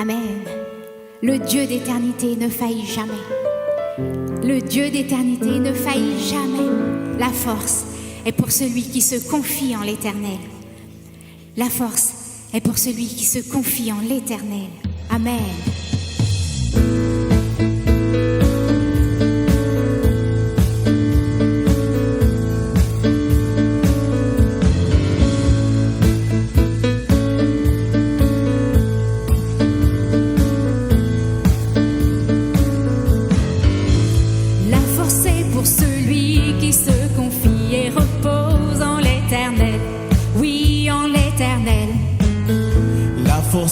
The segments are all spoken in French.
Amen. Le Dieu d'éternité ne faillit jamais. Le Dieu d'éternité ne faillit jamais. La force est pour celui qui se confie en l'Éternel. La force est pour celui qui se confie en l'Éternel. Amen.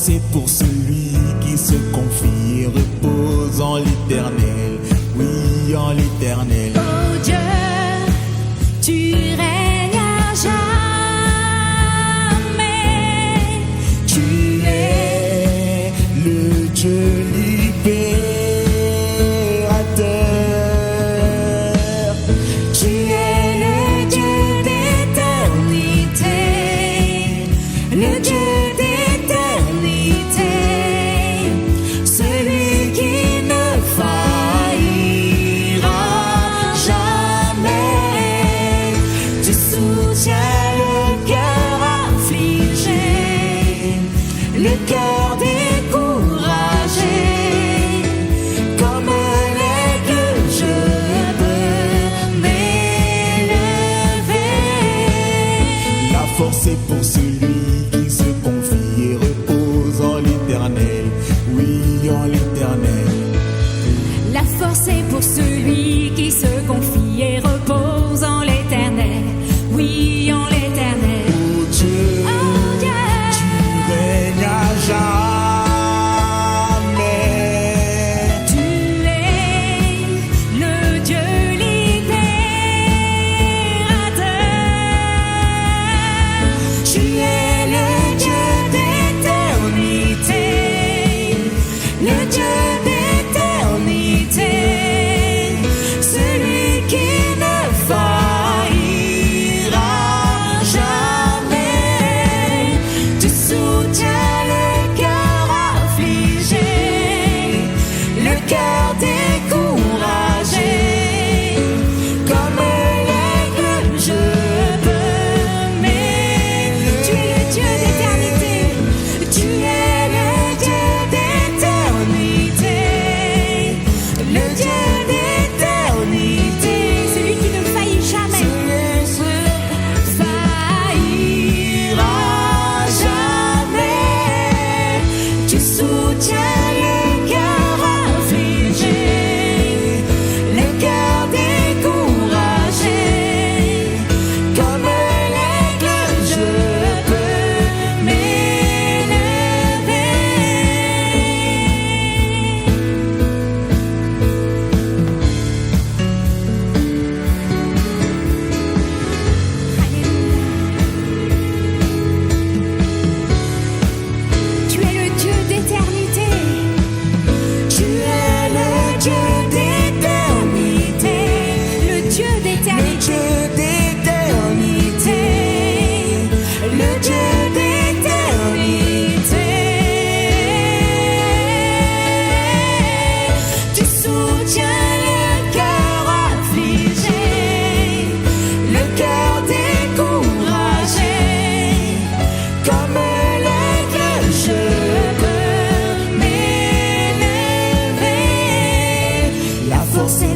C'est pour celui qui se confie et repose en l'Éternel. Oui, en l'Éternel. Oh Dieu, tu règnes à jamais. Tu es le Dieu libérateur. Tu es le Dieu d'éternité. Le Dieu le cœur découragé, comme l'aigle, je peux m'élever. La force est pour celui qui se confie et repose en l'Éternel. Oui, en l'Éternel. La force est pour celui qui se confie et repose en l'Éternel. Oui, en l'Éternel. Oh Dieu. Jamais. Tu es le Dieu libérateur. Tu es le Dieu d'éternité. Le Dieu d'éternité. Celui qui ne faillira jamais. Tu soutiens le cœur découragé, comme l'aigle, je peux m'élever. Tu es le Dieu d'éternité. Tu es le Dieu d'éternité. Le Dieu d'éternité. Celui qui ne faillit jamais. Faillira jamais. Tu soutiens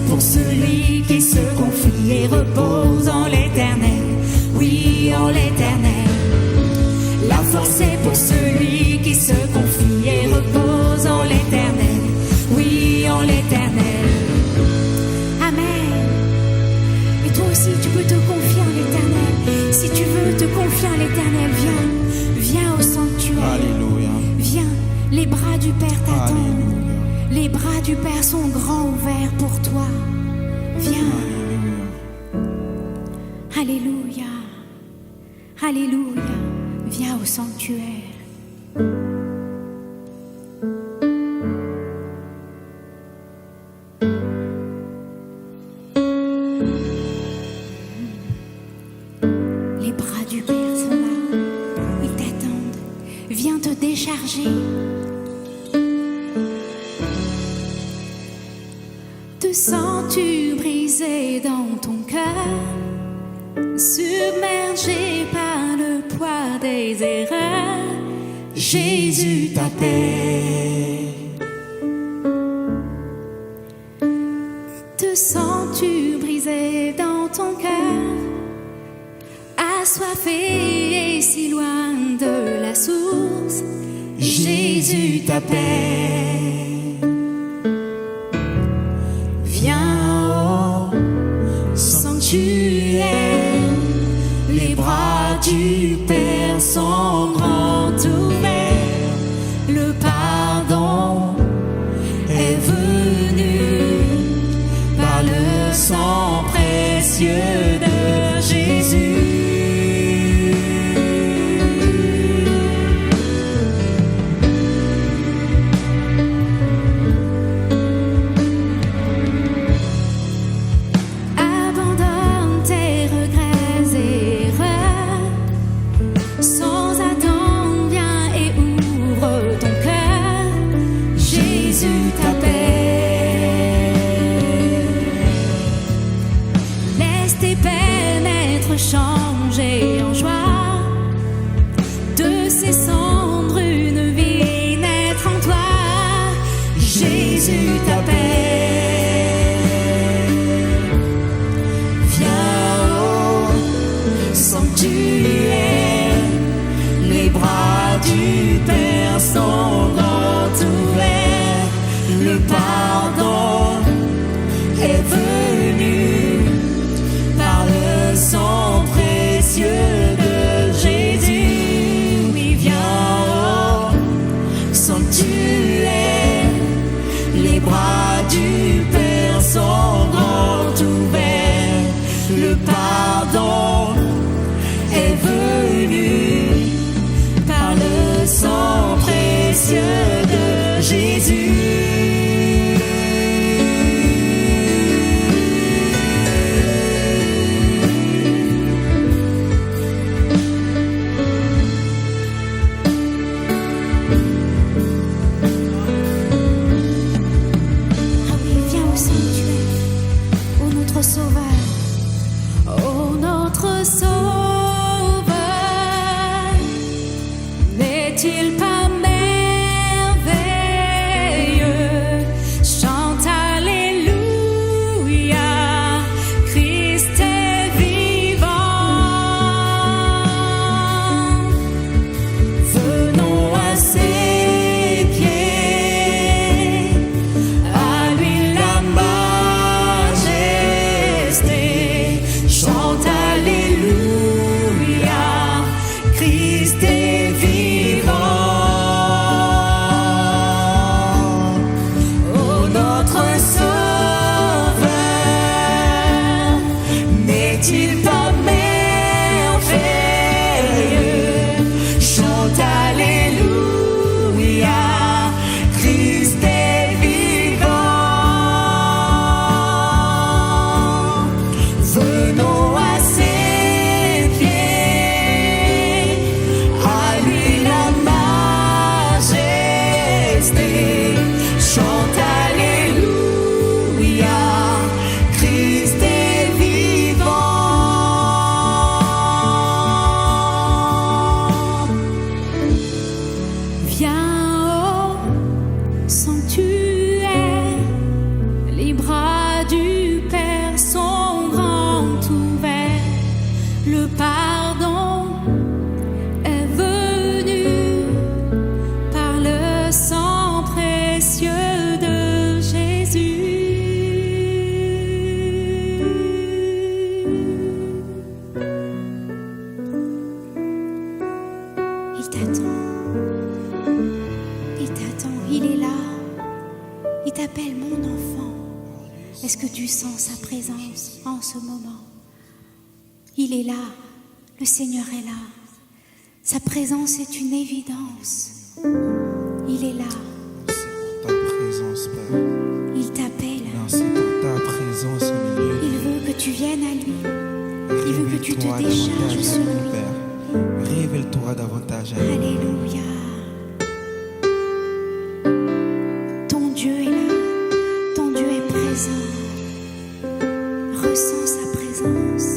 pour celui qui se confie et repose en l'Éternel. Oui, en l'Éternel. La force est pour celui qui se confie et repose en l'Éternel. Oui, en l'Éternel. Amen. Et toi aussi, tu peux te confier en l'Éternel. Si tu veux te confier en l'Éternel, viens. Viens au sanctuaire. Alléluia. Viens. Les bras du Père t'attendent. Alléluia. Les bras du Père sont grands ouverts pour toi. Viens. Alléluia. Alléluia. Viens au sanctuaire. Les bras du Père sont là. Ils t'attendent. Viens te décharger. Te sens-tu brisé dans ton cœur, submergé par le poids des erreurs? Jésus t'appelle. Te sens-tu brisé dans ton cœur, assoiffé et si loin de la source? Jésus t'appelle. Viens au sanctuaire, les bras du Père sont grands ouverts. Le pardon est venu par le sang précieux de Jésus. Changer en joie, de ces cendres une vie naître en toi. Jésus t'appelle. Viens au sanctuaire, les bras du Père sont grands ouverts. Le pardon est venu par le sang précieux de Jésus. Oui, viens au sanctuaire, les bras du Père sont grands ouverts. Le pardon est venu par le sang précieux de Jésus. N'est-il pas merveilleux? Chante Alléluia, Christ est vivant. Venons à ses pieds, à lui la majesté. Chante Alléluia, Christ est vivant. Oh, notre Sauveur, n'est-il pas merveilleux? Chante Alléluia, Christ est vivant. Venons à ses pieds, à lui la majesté. Chante Alléluia, Christ est vivant. Viens au sanctuaire, les bras du Père sont grands ouverts. Le pardon est venu par le sang précieux de Jésus. Il t'attend, il est là, il t'appelle mon enfant. Est-ce que tu sens sa présence en ce moment? Il est là, le Seigneur est là. Sa présence est une évidence. Il est là, Ta présence, Père. il t'appelle. Merci pour ta présence au milieu. Il veut que tu viennes à lui. Il veut que tu te Révèle-toi décharges davantage sur à nous, lui. Père. Révèle-toi davantage à nous. Alléluia. Ton Dieu est là, ton Dieu est présent. ressens sa présence.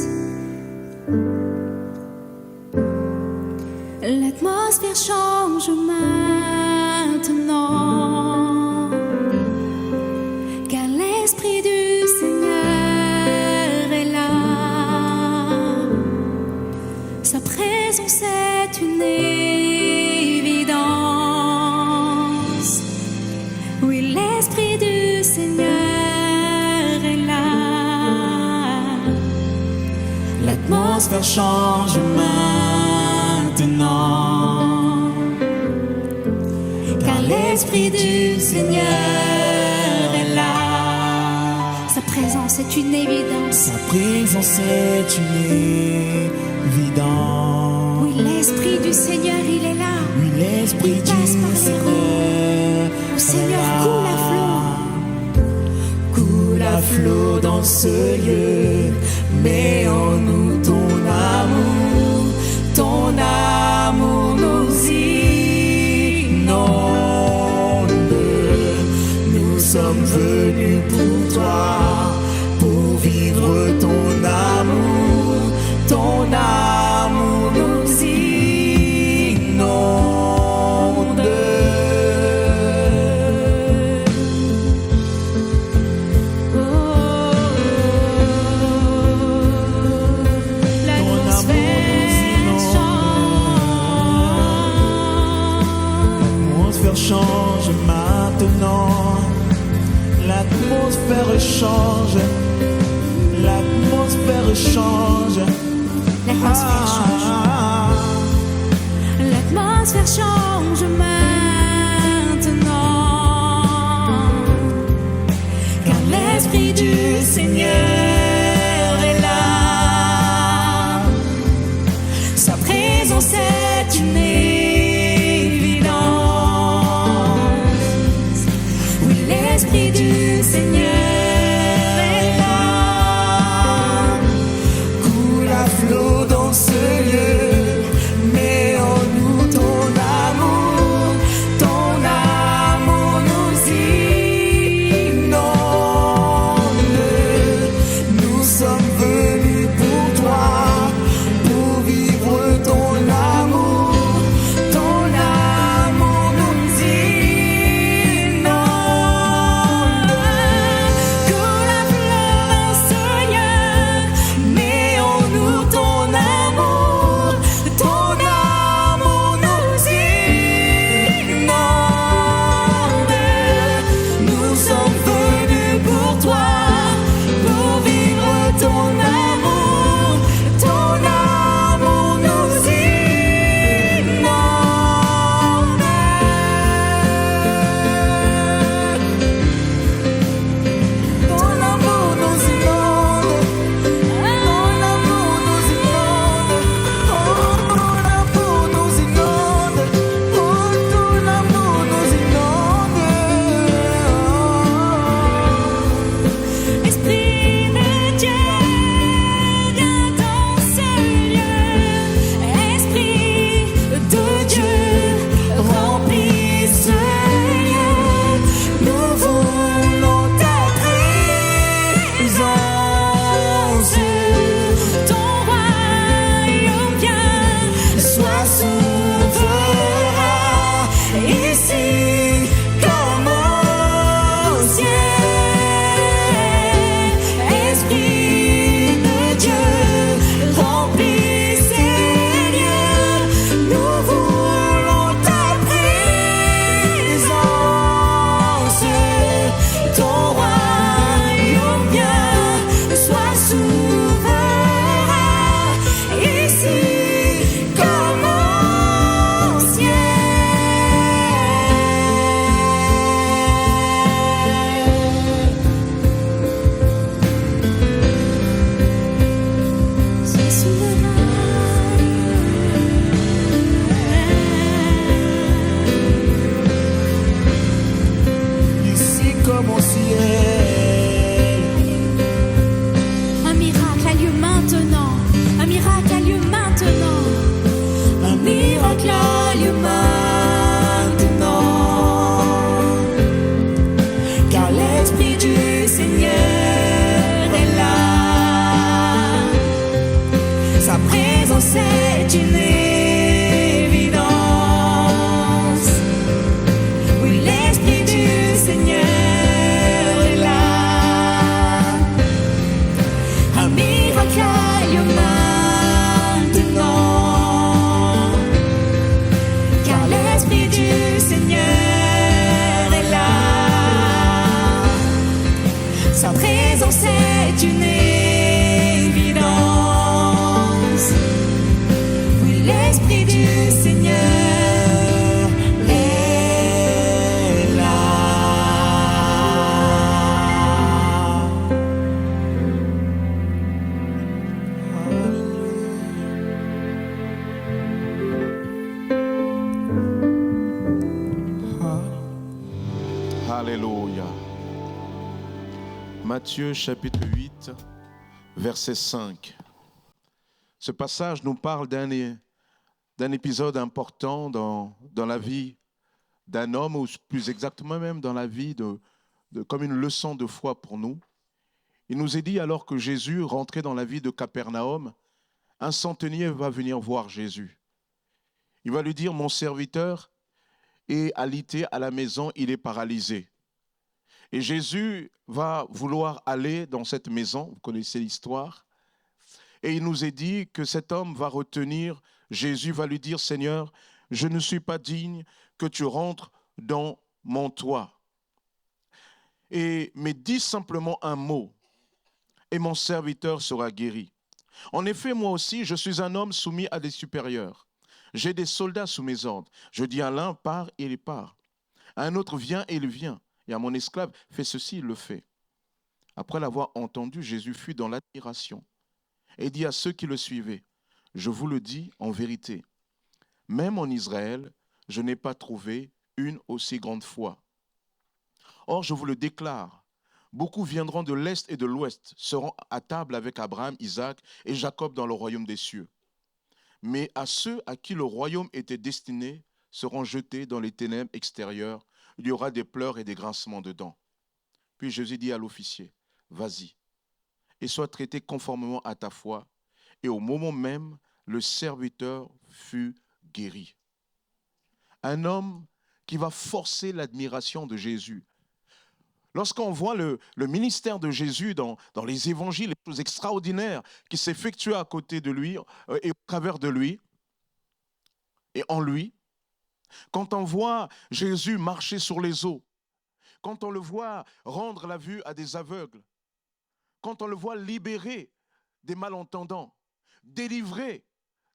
L'atmosphère change maintenant, car l'Esprit du Seigneur est là. Sa présence est une évidence. Oui, l'Esprit du Seigneur est là. L'atmosphère change maintenant, car l'Esprit du Seigneur est là. Sa présence est une évidence. sa présence est une évidence. Oui, l'Esprit du Seigneur, il est là. Oui, l'Esprit Il passe du par les Seigneur Le Seigneur est là. coule à flot. Coule à flot dans ce lieu, mets en nous ton amour nous inonde. Nous sommes venus pour toi, pour vivre ton amour nous inonde. L'atmosphère change maintenant. L'atmosphère change. L'atmosphère change. L'atmosphère change. L'atmosphère change maintenant, car l'Esprit du Seigneur est là. Sa présence est une évidence. Oui, l'Esprit du Seigneur est là. Coule à flot dans ce lieu, mets en nous ton amour nous inonde. sa présence est une évidence. Oui, l'Esprit du Seigneur est là. Alléluia. Matthieu chapitre 8, verset 5. Ce passage nous parle d'un épisode important dans la vie d'un homme, ou plus exactement même dans la vie comme une leçon de foi pour nous. Il nous est dit alors que Jésus rentrait dans la ville de Capernaum, un centenier va venir voir Jésus. Il va lui dire, mon serviteur est alité à la maison, il est paralysé. Et Jésus va vouloir aller dans cette maison, vous connaissez l'histoire, et il nous est dit que cet homme va retenir, Jésus va lui dire, Seigneur, je ne suis pas digne que tu rentres dans mon toit. Mais dis simplement un mot, et mon serviteur sera guéri. En effet, moi aussi, je suis un homme soumis à des supérieurs. J'ai des soldats sous mes ordres. Je dis à l'un, pars, et il part. À un autre, viens, et il vient. Et à mon esclave, fais ceci, il le fait. Après l'avoir entendu, Jésus fut dans l'admiration et dit à ceux qui le suivaient, je vous le dis en vérité, même en Israël, je n'ai pas trouvé une aussi grande foi. Or, je vous le déclare, beaucoup viendront de l'Est et de l'Ouest, seront à table avec Abraham, Isaac et Jacob dans le royaume des cieux. Mais à ceux à qui le royaume était destiné seront jetés dans les ténèbres extérieures. Il y aura des pleurs et des grincements de dents. Puis Jésus dit à l'officier, vas-y, et sois traité conformément à ta foi. Et au moment même, le serviteur fut guéri. Un homme qui va forcer l'admiration de Jésus. Lorsqu'on voit le ministère de Jésus dans les évangiles, les choses extraordinaires qui s'effectuent à côté de lui et au travers de lui et en lui, quand on voit Jésus marcher sur les eaux, quand on le voit rendre la vue à des aveugles, quand on le voit libérer des malentendants, délivrer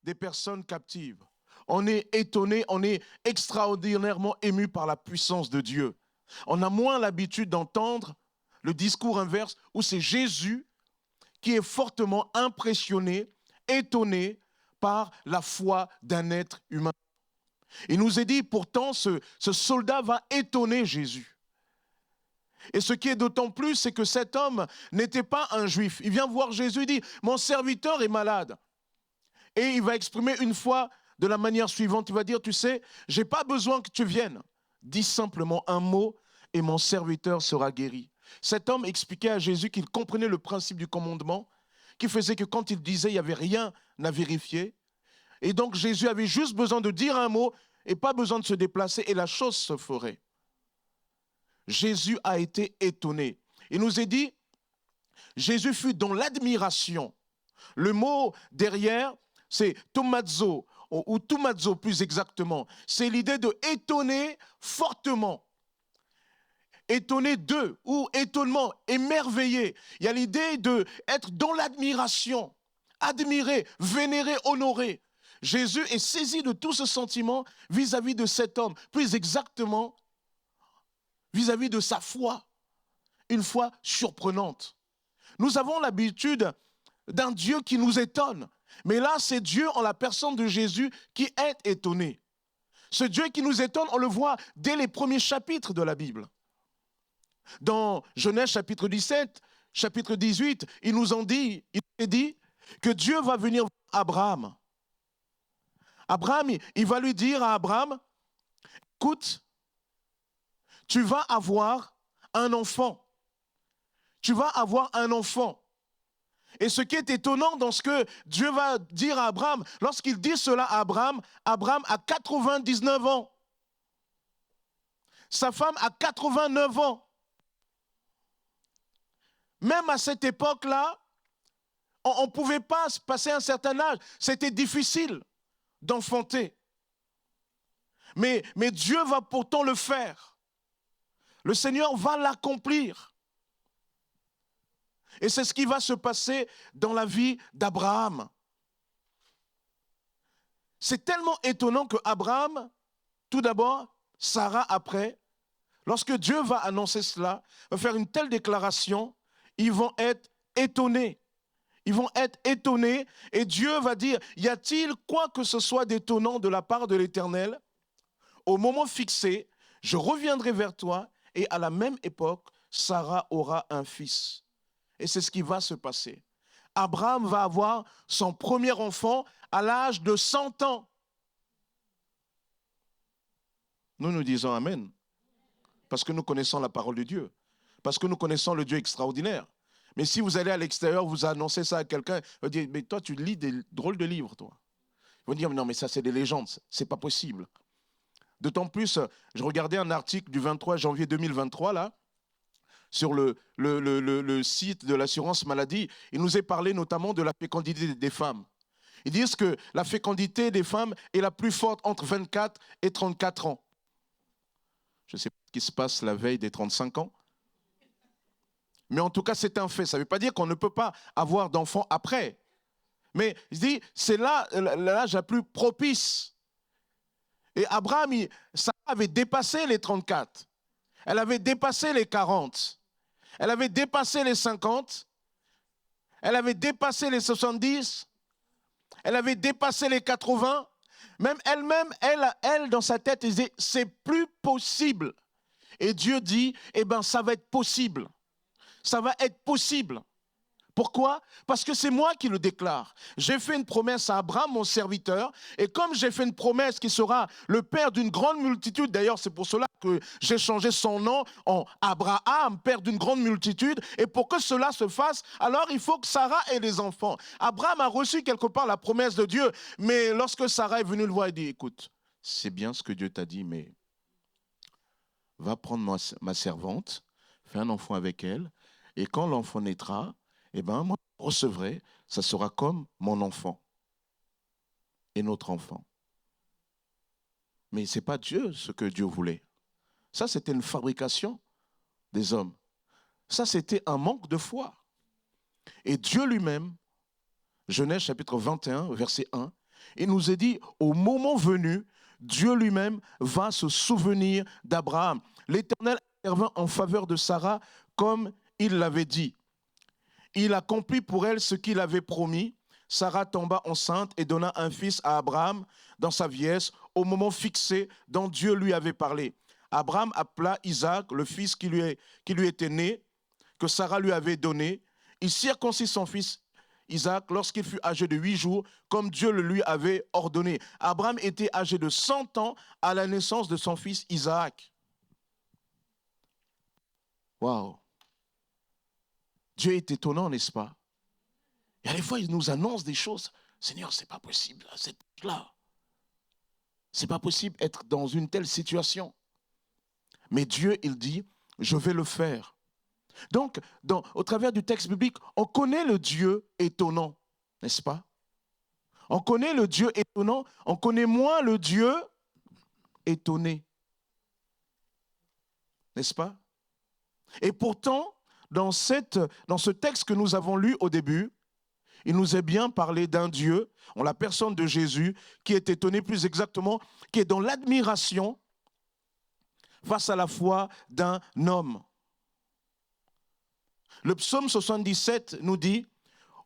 des personnes captives, on est étonné, on est extraordinairement ému par la puissance de Dieu. On a moins l'habitude d'entendre le discours inverse où c'est Jésus qui est fortement impressionné, étonné par la foi d'un être humain. Il nous est dit, pourtant, ce soldat va étonner Jésus. Et ce qui est d'autant plus, c'est que cet homme n'était pas un juif. Il vient voir Jésus, il dit, mon serviteur est malade. Et il va exprimer une foi de la manière suivante. Il va dire, tu sais, je n'ai pas besoin que tu viennes. Dis simplement un mot et mon serviteur sera guéri. Cet homme expliquait à Jésus qu'il comprenait le principe du commandement, qui faisait que quand il disait, il n'y avait rien à vérifier. Et donc Jésus avait juste besoin de dire un mot et pas besoin de se déplacer et la chose se ferait. Jésus a été étonné. Il nous est dit, Jésus fut dans l'admiration. Le mot derrière, c'est tomazo, ou toumazo plus exactement. C'est l'idée de étonner fortement. Étonné d'eux, ou étonnement, émerveillé. Il y a l'idée d'être dans l'admiration, admiré, vénéré, honoré. Jésus est saisi de tout ce sentiment vis-à-vis de cet homme, plus exactement vis-à-vis de sa foi, une foi surprenante. Nous avons l'habitude d'un Dieu qui nous étonne, mais là c'est Dieu en la personne de Jésus qui est étonné. Ce Dieu qui nous étonne, on le voit dès les premiers chapitres de la Bible. Dans Genèse chapitre 17, chapitre 18, il est dit que Dieu va venir voir Abraham. Abraham, il va lui dire à Abraham, écoute, tu vas avoir un enfant. Tu vas avoir un enfant. Et ce qui est étonnant dans ce que Dieu va dire à Abraham, lorsqu'il dit cela à Abraham, Abraham a 99 ans. Sa femme a 89 ans. Même à cette époque-là, on ne pouvait pas passer un certain âge. C'était difficile d'enfanter. Mais Dieu va pourtant le faire. Le Seigneur va l'accomplir. Et c'est ce qui va se passer dans la vie d'Abraham. C'est tellement étonnant que Abraham, tout d'abord, Sarah après, lorsque Dieu va annoncer cela, va faire une telle déclaration, ils vont être étonnés. Ils vont être étonnés et Dieu va dire, y a-t-il quoi que ce soit d'étonnant de la part de l'Éternel? Au moment fixé, je reviendrai vers toi et à la même époque, Sarah aura un fils. Et c'est ce qui va se passer. Abraham va avoir son premier enfant à l'âge de 100 ans. Nous disons Amen. Parce que nous connaissons la parole de Dieu. Parce que nous connaissons le Dieu extraordinaire. Mais si vous allez à l'extérieur, vous annoncez ça à quelqu'un, il va dire, mais toi, tu lis des drôles de livres, toi. Ils vont dire, non, mais ça, c'est des légendes, c'est pas possible. D'autant plus, je regardais un article du 23 janvier 2023, là, sur le site de l'assurance maladie. Il nous est parlé notamment de la fécondité des femmes. Ils disent que la fécondité des femmes est la plus forte entre 24 et 34 ans. Je ne sais pas ce qui se passe la veille des 35 ans. Mais en tout cas, c'est un fait. Ça ne veut pas dire qu'on ne peut pas avoir d'enfants après. Mais il dit, c'est là l'âge le plus propice. Et Abraham, Sarah avait dépassé les 34. Elle avait dépassé les 40. Elle avait dépassé les 50. Elle avait dépassé les 70. Elle avait dépassé les 80. Même elle-même, elle, dans sa tête, elle disait, c'est plus possible. Et Dieu dit, eh bien, ça va être possible. Ça va être possible. Pourquoi? Parce que c'est moi qui le déclare. J'ai fait une promesse à Abraham, mon serviteur, et comme j'ai fait une promesse qui sera le père d'une grande multitude, d'ailleurs c'est pour cela que j'ai changé son nom en Abraham, père d'une grande multitude, et pour que cela se fasse, alors il faut que Sarah ait des enfants. Abraham a reçu quelque part la promesse de Dieu, mais lorsque Sarah est venue le voir, il dit, écoute, c'est bien ce que Dieu t'a dit, mais va prendre ma servante, fais un enfant avec elle, et quand l'enfant naîtra, eh bien, moi, je recevrai, ça sera comme mon enfant et notre enfant. Mais ce n'est pas Dieu ce que Dieu voulait. Ça, c'était une fabrication des hommes. Ça, c'était un manque de foi. Et Dieu lui-même, Genèse chapitre 21, verset 1, il nous est dit, au moment venu, Dieu lui-même va se souvenir d'Abraham. L'Éternel intervint en faveur de Sarah comme il l'avait dit. Il accomplit pour elle ce qu'il avait promis. Sarah tomba enceinte et donna un fils à Abraham dans sa vieillesse, au moment fixé dont Dieu lui avait parlé. Abraham appela Isaac, le fils qui lui était né, que Sarah lui avait donné. Il circoncit son fils Isaac lorsqu'il fut âgé de 8 jours, comme Dieu le lui avait ordonné. Abraham était âgé de 100 ans à la naissance de son fils Isaac. Waouh! Dieu est étonnant, n'est-ce pas? Et à des fois, il nous annonce des choses. Seigneur, ce n'est pas possible à cet âge-là. Ce n'est pas possible d'être dans une telle situation. Mais Dieu, il dit, je vais le faire. Donc, au travers du texte biblique, on connaît le Dieu étonnant, n'est-ce pas? On connaît le Dieu étonnant, on connaît moins le Dieu étonné. N'est-ce pas? Et pourtant, dans ce texte que nous avons lu au début, il nous est bien parlé d'un Dieu, en la personne de Jésus, qui est étonné plus exactement, qui est dans l'admiration face à la foi d'un homme. Le psaume 77 nous dit,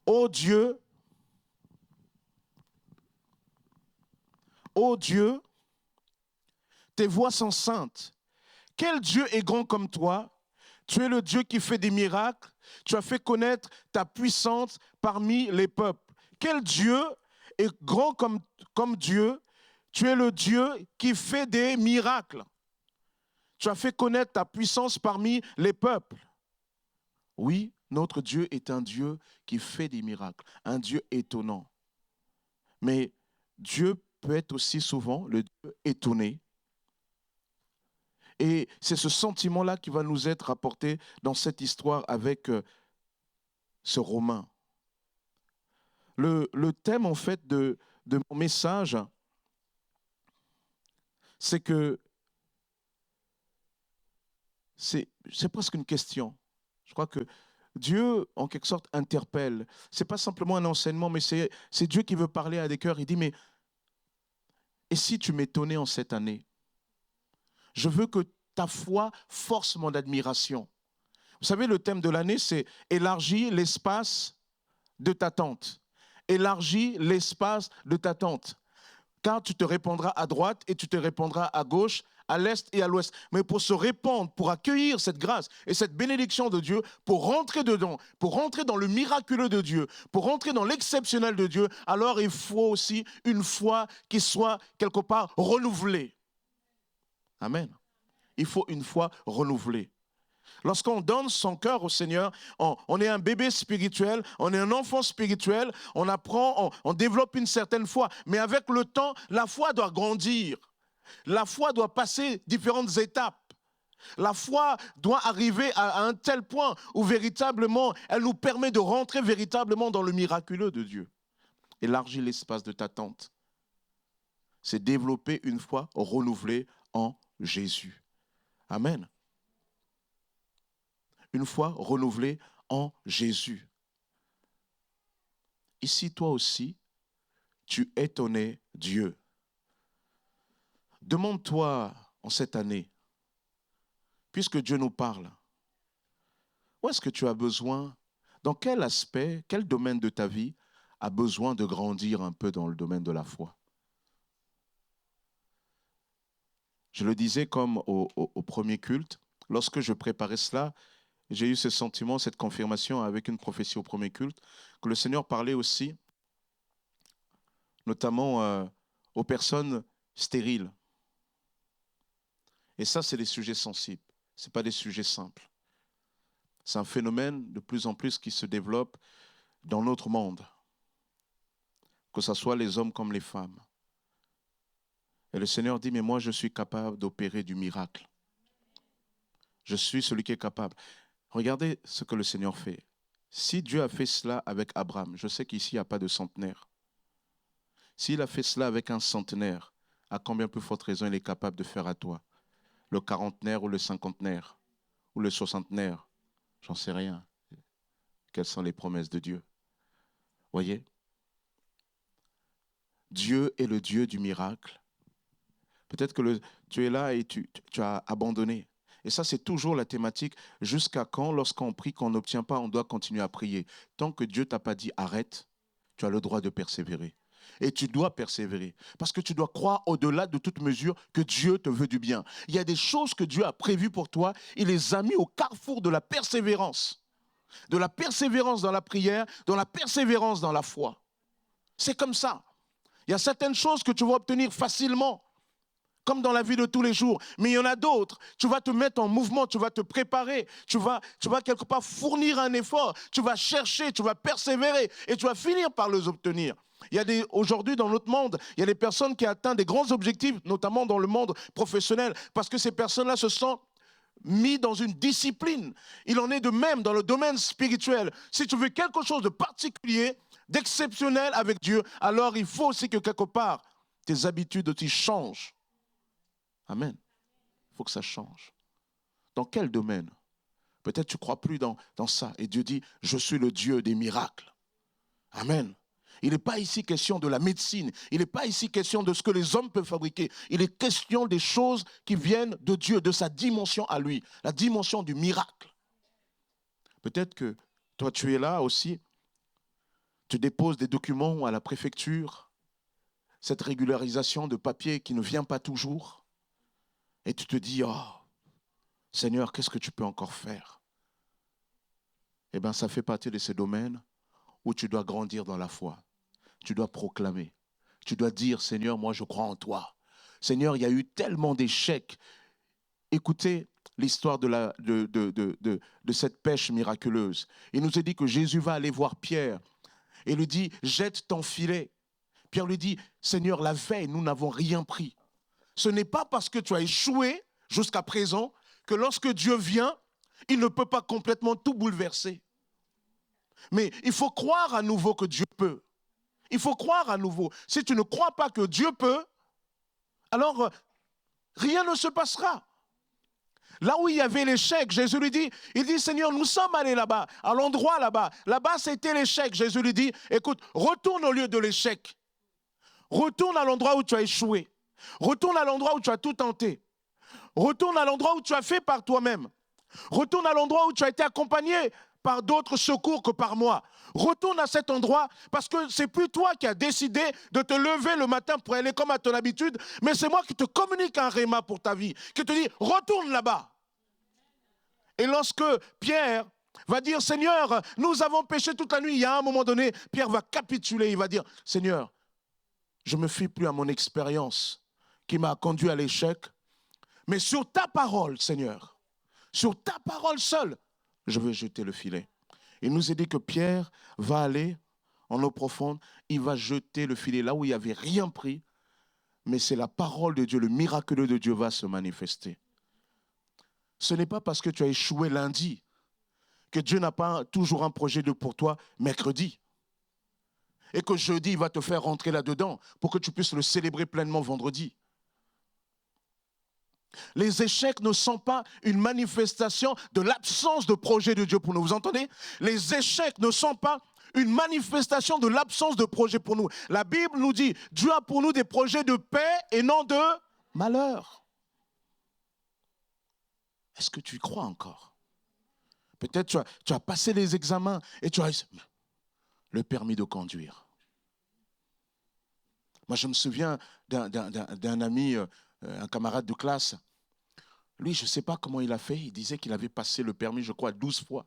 ô Dieu, tes voies sont saintes. Quel Dieu est grand comme toi? Tu es le Dieu qui fait des miracles. Tu as fait connaître ta puissance parmi les peuples. Quel Dieu est grand comme Dieu? Tu es le Dieu qui fait des miracles. Tu as fait connaître ta puissance parmi les peuples. Oui, notre Dieu est un Dieu qui fait des miracles, un Dieu étonnant. Mais Dieu peut être aussi souvent le Dieu étonné. Et c'est ce sentiment-là qui va nous être apporté dans cette histoire avec ce Romain. Le thème, en fait, de mon message, c'est que c'est presque une question. Je crois que Dieu, en quelque sorte, interpelle. Ce n'est pas simplement un enseignement, mais c'est Dieu qui veut parler à des cœurs. Il dit, mais et si tu m'étonnais en cette année? Je veux que ta foi force mon admiration. Vous savez, le thème de l'année, c'est élargir l'espace de ta tente. Élargis l'espace de ta tente. Car tu te répandras à droite et tu te répandras à gauche, à l'est et à l'ouest. Mais pour se répandre, pour accueillir cette grâce et cette bénédiction de Dieu, pour rentrer dedans, pour rentrer dans le miraculeux de Dieu, pour rentrer dans l'exceptionnel de Dieu, alors il faut aussi une foi qui soit quelque part renouvelée. Amen. Il faut une foi renouvelée. Lorsqu'on donne son cœur au Seigneur, on est un bébé spirituel, on est un enfant spirituel, on apprend, on développe une certaine foi. Mais avec le temps, la foi doit grandir. La foi doit passer différentes étapes. La foi doit arriver à un tel point où véritablement, elle nous permet de rentrer véritablement dans le miraculeux de Dieu. Élargis l'espace de ta tente. C'est développer une foi renouvelée en Jésus. Amen. Une foi renouvelée en Jésus. Ici, toi aussi, tu étonnais Dieu. Demande-toi en cette année, puisque Dieu nous parle, où est-ce que tu as besoin, dans quel aspect, quel domaine de ta vie a besoin de grandir un peu dans le domaine de la foi? Je le disais comme au premier culte, lorsque je préparais cela, j'ai eu ce sentiment, cette confirmation avec une prophétie au premier culte, que le Seigneur parlait aussi, notamment aux personnes stériles. Et ça, c'est des sujets sensibles, ce n'est pas des sujets simples. C'est un phénomène de plus en plus qui se développe dans notre monde, que ce soit les hommes comme les femmes. Et le Seigneur dit, mais moi, je suis capable d'opérer du miracle. Je suis celui qui est capable. Regardez ce que le Seigneur fait. Si Dieu a fait cela avec Abraham, je sais qu'ici, il n'y a pas de centenaire. S'il a fait cela avec un centenaire, à combien plus forte raison il est capable de faire à toi? Le quarantenaire ou le cinquantenaire ou le soixantenaire? J'en sais rien. Quelles sont les promesses de Dieu? Voyez? Dieu est le Dieu du miracle. Peut-être que tu es là et tu as abandonné. Et ça, c'est toujours la thématique. Jusqu'à quand, lorsqu'on prie, qu'on n'obtient pas, on doit continuer à prier. Tant que Dieu ne t'a pas dit arrête, tu as le droit de persévérer. Et tu dois persévérer. Parce que tu dois croire au-delà de toute mesure que Dieu te veut du bien. Il y a des choses que Dieu a prévues pour toi. Il les a mis au carrefour de la persévérance. De la persévérance dans la prière, de la persévérance dans la foi. C'est comme ça. Il y a certaines choses que tu vas obtenir facilement, comme dans la vie de tous les jours. Mais il y en a d'autres. Tu vas te mettre en mouvement, tu vas te préparer, tu vas quelque part fournir un effort, tu vas chercher, tu vas persévérer et tu vas finir par les obtenir. Aujourd'hui, dans notre monde, il y a des personnes qui atteignent des grands objectifs, notamment dans le monde professionnel, parce que ces personnes-là se sont mis dans une discipline. Il en est de même dans le domaine spirituel. Si tu veux quelque chose de particulier, d'exceptionnel avec Dieu, alors il faut aussi que quelque part, tes habitudes aussi changent. Amen. Il faut que ça change. Dans quel domaine? Peut-être tu ne crois plus dans ça. Et Dieu dit, je suis le Dieu des miracles. Amen. Il n'est pas ici question de la médecine. Il n'est pas ici question de ce que les hommes peuvent fabriquer. Il est question des choses qui viennent de Dieu, de sa dimension à lui, la dimension du miracle. Peut-être que toi, tu es là aussi. Tu déposes des documents à la préfecture. Cette régularisation de papier qui ne vient pas toujours. Et tu te dis, oh, Seigneur, qu'est-ce que tu peux encore faire? Eh bien, ça fait partie de ces domaines où tu dois grandir dans la foi. Tu dois proclamer. Tu dois dire, Seigneur, moi je crois en toi. Seigneur, il y a eu tellement d'échecs. Écoutez l'histoire de cette pêche miraculeuse. Il nous est dit que Jésus va aller voir Pierre et lui dit, jette ton filet. Pierre lui dit, Seigneur, la veille, nous n'avons rien pris. Ce n'est pas parce que tu as échoué jusqu'à présent que lorsque Dieu vient, il ne peut pas complètement tout bouleverser. Mais il faut croire à nouveau que Dieu peut. Il faut croire à nouveau. Si tu ne crois pas que Dieu peut, alors rien ne se passera. Là où il y avait l'échec, Jésus lui dit, il dit, Seigneur, nous sommes allés là-bas, à l'endroit là-bas. Là-bas, c'était l'échec. Jésus lui dit, écoute, retourne au lieu de l'échec. Retourne à l'endroit où tu as échoué. Retourne à l'endroit où tu as tout tenté. Retourne à l'endroit où tu as fait par toi-même. Retourne à l'endroit où tu as été accompagné par d'autres secours que par moi. Retourne à cet endroit parce que c'est plus toi qui as décidé de te lever le matin pour aller comme à ton habitude, mais c'est moi qui te communique un réma pour ta vie, qui te dit retourne là-bas. Et lorsque Pierre va dire Seigneur, nous avons péché toute la nuit, il y a un moment donné, Pierre va capituler, il va dire Seigneur, je ne me fie plus à mon expérience qui m'a conduit à l'échec, mais sur ta parole, Seigneur, sur ta parole seule, je vais jeter le filet. Il nous est dit que Pierre va aller en eau profonde, il va jeter le filet là où il n'y avait rien pris, mais c'est la parole de Dieu, le miraculeux de Dieu va se manifester. Ce n'est pas parce que tu as échoué lundi que Dieu n'a pas toujours un projet pour toi mercredi. Et que jeudi, il va te faire rentrer là-dedans pour que tu puisses le célébrer pleinement vendredi. Les échecs ne sont pas une manifestation de l'absence de projet de Dieu pour nous. Vous entendez? Les échecs ne sont pas une manifestation de l'absence de projet pour nous. La Bible nous dit, Dieu a pour nous des projets de paix et non de malheur. Est-ce que tu y crois encore? Peut-être tu as passé les examens et tu as le permis de conduire. Moi, je me souviens d'un ami, un camarade de classe. Lui, je ne sais pas comment il a fait. Il disait qu'il avait passé le permis, je crois, 12 fois.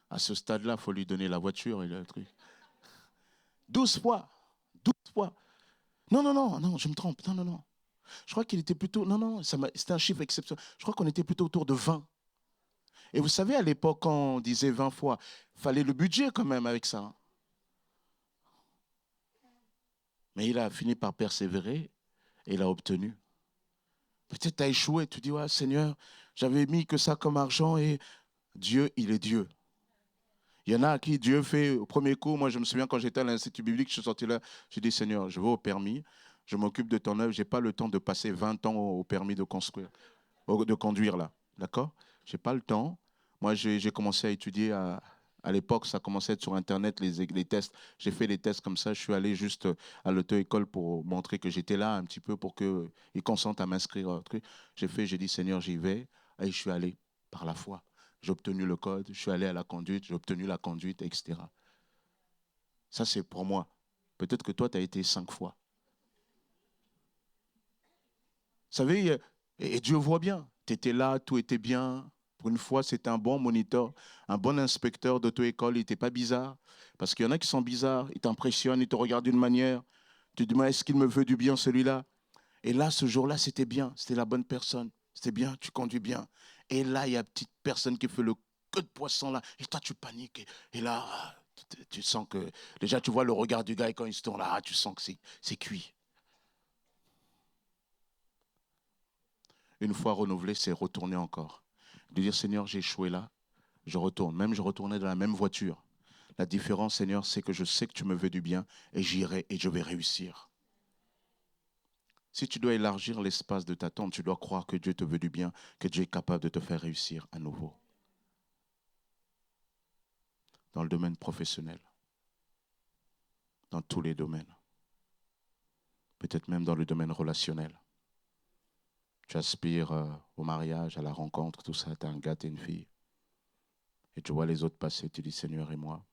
À ce stade-là, il faut lui donner la voiture et le truc. 12 fois. 12 fois. Non, je me trompe. Non. Je crois qu'il était plutôt... Non, c'était un chiffre exceptionnel. Je crois qu'on était plutôt autour de 20. Et vous savez, à l'époque, quand on disait 20 fois, il fallait le budget quand même avec ça. Mais il a fini par persévérer et il a obtenu. Peut-être tu as échoué, tu dis, ouais, Seigneur, j'avais mis que ça comme argent et Dieu, il est Dieu. Il y en a à qui Dieu fait au premier coup. Moi, je me souviens quand j'étais à l'Institut biblique, je suis sorti là, j'ai dit, Seigneur, je vais au permis, je m'occupe de ton œuvre, je n'ai pas le temps de passer 20 ans au permis de construire, de conduire là. D'accord? Je n'ai pas le temps. Moi, j'ai commencé à étudier à l'époque, ça commençait à être sur Internet, les tests. J'ai fait les tests comme ça. Je suis allé juste à l'auto-école pour montrer que j'étais là un petit peu pour qu'ils consentent à m'inscrire. J'ai dit, Seigneur, j'y vais. Et je suis allé par la foi. J'ai obtenu le code. Je suis allé à la conduite. J'ai obtenu la conduite, etc. Ça, c'est pour moi. Peut-être que toi, tu as été 5 fois. Vous savez, et Dieu voit bien. Tu étais là, tout était bien. Pour une fois, c'était un bon moniteur, un bon inspecteur d'auto-école. Il n'était pas bizarre. Parce qu'il y en a qui sont bizarres. Ils t'impressionnent, ils te regardent d'une manière. Tu te dis, est-ce qu'il me veut du bien, celui-là? Et là, ce jour-là, c'était bien. C'était la bonne personne. C'était bien, tu conduis bien. Et là, il y a une petite personne qui fait le queue de poisson là. Et toi, tu paniques. Et là, tu sens que... Déjà, tu vois le regard du gars et quand il se tourne là, tu sens que c'est cuit. Une fois renouvelé, c'est retourner encore. De dire, Seigneur, j'ai échoué là, je retourne. Même je retournais dans la même voiture. La différence, Seigneur, c'est que je sais que tu me veux du bien et j'irai et je vais réussir. Si tu dois élargir l'espace de ta tente, tu dois croire que Dieu te veut du bien, que Dieu est capable de te faire réussir à nouveau. Dans le domaine professionnel, dans tous les domaines, peut-être même dans le domaine relationnel. Tu aspires au mariage, à la rencontre, tout ça, tu as un gars, tu es une fille. Et tu vois les autres passer, tu dis Seigneur et moi.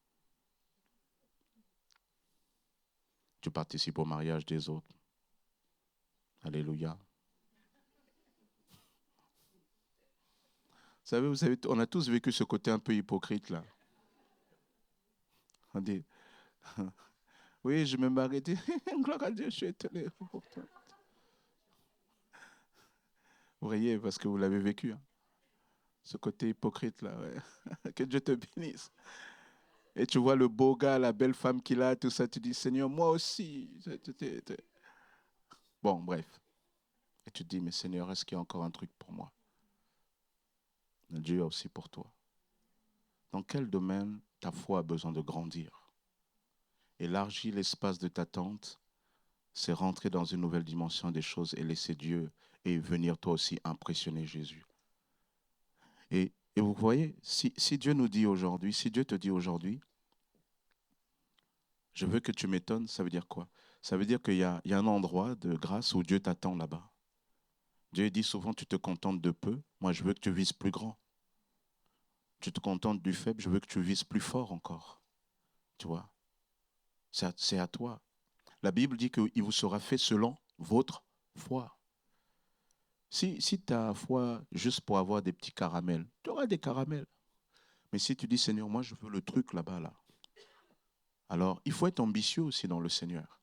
Tu participes au mariage des autres. Alléluia. Vous savez, on a tous vécu ce côté un peu hypocrite là. On dit, oui, je me marie, gloire à Dieu, je suis étonné. Vous riez parce que vous l'avez vécu. Hein. Ce côté hypocrite là, ouais. Que Dieu te bénisse. Et tu vois le beau gars, la belle femme qu'il a, tout ça, tu dis, Seigneur, moi aussi. Bon, bref. Et tu te dis, mais Seigneur, est-ce qu'il y a encore un truc pour moi? Dieu a aussi pour toi. Dans quel domaine ta foi a besoin de grandir? Élargir l'espace de ta tente, c'est rentrer dans une nouvelle dimension des choses et laisser Dieu et venir toi aussi impressionner Jésus. Et vous voyez, si Dieu nous dit aujourd'hui, si Dieu te dit aujourd'hui, je veux que tu m'étonnes, ça veut dire quoi? Ça veut dire qu'il y a un endroit de grâce où Dieu t'attend là-bas. Dieu dit souvent, tu te contentes de peu, moi je veux que tu vises plus grand. Tu te contentes du faible, je veux que tu vises plus fort encore. Tu vois? C'est à toi. La Bible dit qu'il vous sera fait selon votre foi. Si tu as foi juste pour avoir des petits caramels, tu auras des caramels. Mais si tu dis, Seigneur, moi je veux le truc là-bas, là. Alors, il faut être ambitieux aussi dans le Seigneur.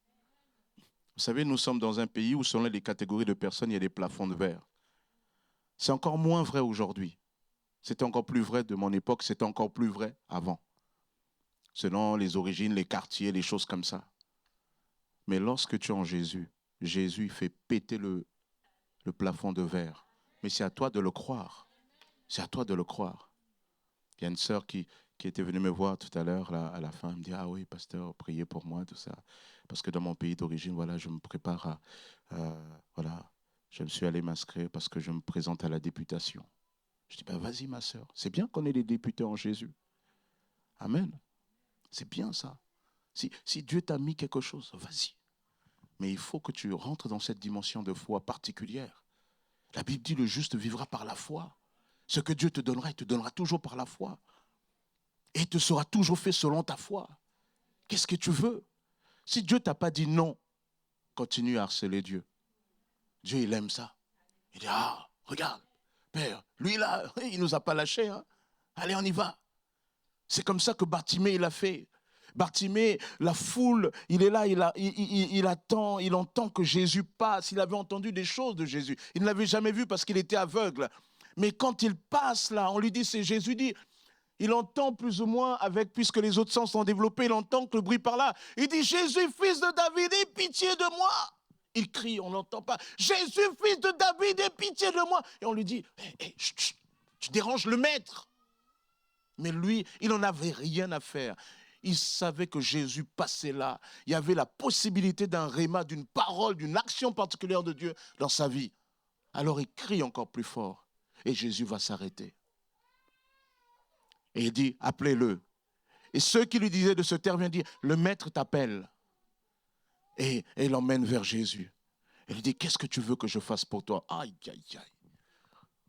Vous savez, nous sommes dans un pays où selon les catégories de personnes, il y a des plafonds de verre. C'est encore moins vrai aujourd'hui. C'était encore plus vrai de mon époque, c'était encore plus vrai avant. Selon les origines, les quartiers, les choses comme ça. Mais lorsque tu es en Jésus, Jésus fait péter le plafond de verre. Mais c'est à toi de le croire. C'est à toi de le croire. Il y a une sœur qui était venue me voir tout à l'heure, là, à la fin, elle me dit, ah oui, pasteur, priez pour moi, tout ça. Parce que dans mon pays d'origine, voilà, je me prépare à... voilà, je me suis allé m'inscrire parce que je me présente à la députation. Je dis, ben vas-y ma sœur, c'est bien qu'on ait des députés en Jésus. Amen. C'est bien ça. Si Dieu t'a mis quelque chose, vas-y. Mais il faut que tu rentres dans cette dimension de foi particulière. La Bible dit, le juste vivra par la foi. Ce que Dieu te donnera, il te donnera toujours par la foi. Et il te sera toujours fait selon ta foi. Qu'est-ce que tu veux? Si Dieu ne t'a pas dit non, continue à harceler Dieu. Dieu, il aime ça. Il dit, ah, regarde, Père, lui là, il ne nous a pas lâchés. Hein. Allez, on y va. C'est comme ça que Bartimée, il a fait. Bartimée, la foule, il est là, il attend, il entend que Jésus passe. Il avait entendu des choses de Jésus. Il ne l'avait jamais vu parce qu'il était aveugle. Mais quand il passe là, on lui dit, c'est Jésus dit, il entend plus ou moins puisque les autres sens sont développés, il entend que le bruit par là. Il dit, Jésus, fils de David, aie pitié de moi. Il crie, on n'entend pas. Jésus, fils de David, aie pitié de moi. Et on lui dit, hey, chut, tu déranges le maître. Mais lui, il n'en avait rien à faire. Il savait que Jésus passait là. Il y avait la possibilité d'un réma, d'une parole, d'une action particulière de Dieu dans sa vie. Alors il crie encore plus fort. Et Jésus va s'arrêter. Et il dit, appelez-le. Et ceux qui lui disaient de se taire viennent dire, le maître t'appelle. Et il l'emmène vers Jésus. Il lui dit, qu'est-ce que tu veux que je fasse pour toi? Aïe, aïe, aïe.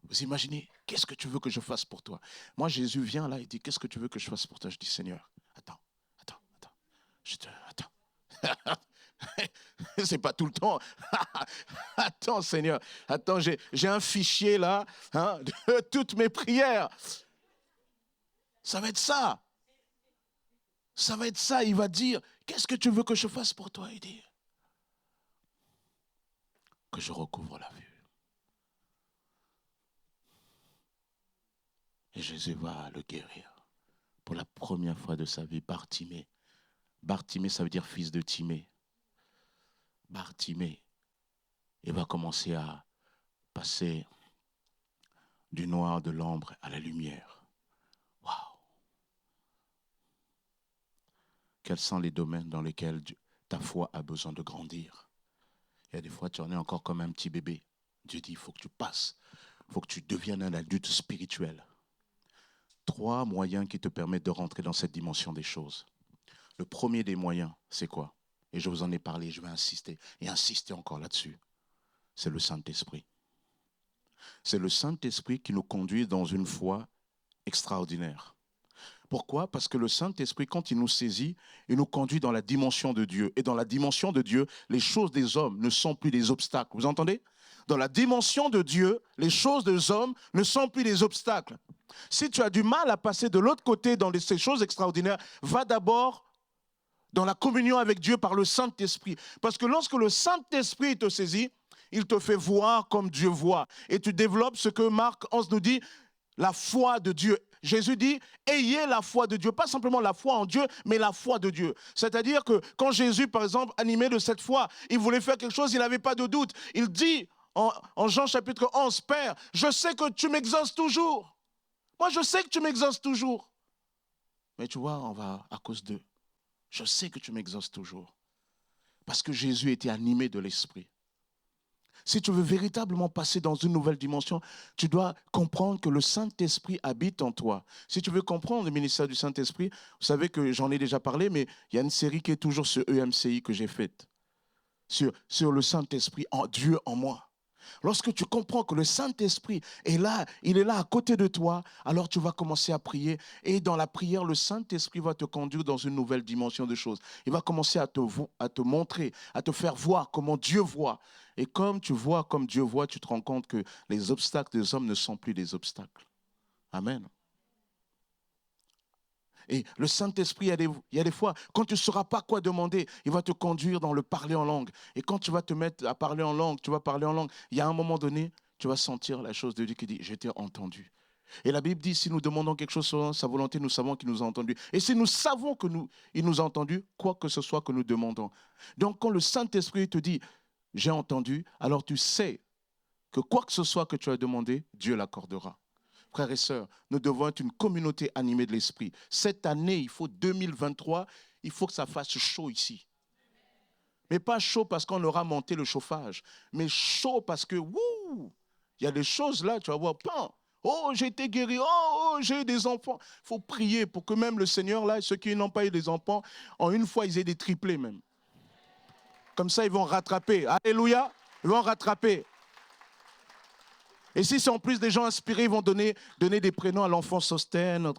Vous imaginez, qu'est-ce que tu veux que je fasse pour toi? Moi, Jésus vient là, il dit, qu'est-ce que tu veux que je fasse pour toi? Je dis, Seigneur, attends. Attends. C'est pas tout le temps. Attends, Seigneur. Attends, j'ai un fichier là hein, de toutes mes prières. Ça va être ça. Ça va être ça. Il va dire, qu'est-ce que tu veux que je fasse pour toi? Il dit, que je recouvre la vue. Et Jésus va le guérir. Pour la première fois de sa vie, Bartimée. Bartimée, ça veut dire fils de Timée. Bartimée. Il va commencer à passer du noir de l'ombre à la lumière. Waouh! Quels sont les domaines dans lesquels ta foi a besoin de grandir? Il y a des fois, tu en es encore comme un petit bébé. Dieu dit, il faut que tu passes. Il faut que tu deviennes un adulte spirituel. 3 moyens qui te permettent de rentrer dans cette dimension des choses. Le premier des moyens, c'est quoi? Et je vous en ai parlé, je vais insister et insister encore là-dessus. C'est le Saint-Esprit. C'est le Saint-Esprit qui nous conduit dans une foi extraordinaire. Pourquoi? Parce que le Saint-Esprit, quand il nous saisit, il nous conduit dans la dimension de Dieu. Et dans la dimension de Dieu, les choses des hommes ne sont plus des obstacles. Vous entendez? Dans la dimension de Dieu, les choses des hommes ne sont plus des obstacles. Si tu as du mal à passer de l'autre côté dans ces choses extraordinaires, va d'abord dans la communion avec Dieu par le Saint-Esprit. Parce que lorsque le Saint-Esprit te saisit, il te fait voir comme Dieu voit. Et tu développes ce que Marc 11 nous dit, la foi de Dieu. Jésus dit, ayez la foi de Dieu. Pas simplement la foi en Dieu, mais la foi de Dieu. C'est-à-dire que quand Jésus, par exemple, animé de cette foi, il voulait faire quelque chose, il n'avait pas de doute. Il dit en Jean chapitre 11, Père, je sais que tu m'exauces toujours. Moi, je sais que tu m'exauces toujours. Mais tu vois, on va à cause d'eux. Je sais que tu m'exauces toujours. Parce que Jésus était animé de l'Esprit. Si tu veux véritablement passer dans une nouvelle dimension, tu dois comprendre que le Saint-Esprit habite en toi. Si tu veux comprendre le ministère du Saint-Esprit, vous savez que j'en ai déjà parlé, mais il y a une série qui est toujours sur EMCI que j'ai faite, sur le Saint-Esprit, en Dieu en moi. Lorsque tu comprends que le Saint-Esprit est là, il est là à côté de toi, alors tu vas commencer à prier. Et dans la prière, le Saint-Esprit va te conduire dans une nouvelle dimension de choses. Il va commencer à te montrer, à te faire voir comment Dieu voit. Et comme tu vois, comme Dieu voit, tu te rends compte que les obstacles des hommes ne sont plus des obstacles. Amen. Et le Saint-Esprit, il y a des fois, quand tu ne sauras pas quoi demander, il va te conduire dans le parler en langue. Et quand tu vas te mettre à parler en langue, tu vas parler en langue, il y a un moment donné, tu vas sentir la chose de Dieu qui dit, je t'ai entendu. Et la Bible dit, si nous demandons quelque chose selon sa volonté, nous savons qu'il nous a entendus. Et si nous savons qu'il nous a entendus, quoi que ce soit que nous demandons. Donc quand le Saint-Esprit te dit, j'ai entendu, alors tu sais que quoi que ce soit que tu as demandé, Dieu l'accordera. Frères et sœurs, nous devons être une communauté animée de l'Esprit. Cette année, il faut 2023, il faut que ça fasse chaud ici. Mais pas chaud parce qu'on aura monté le chauffage, mais chaud parce que, il y a des choses là, tu vas voir, oh, j'ai été guéri, oh, j'ai eu des enfants. Il faut prier pour que même le Seigneur, là, ceux qui n'ont pas eu des enfants, en une fois, ils aient des triplés même. Comme ça, ils vont rattraper. Alléluia, ils vont rattraper. Et si c'est en plus des gens inspirés, ils vont donner des prénoms à l'enfant Sostène.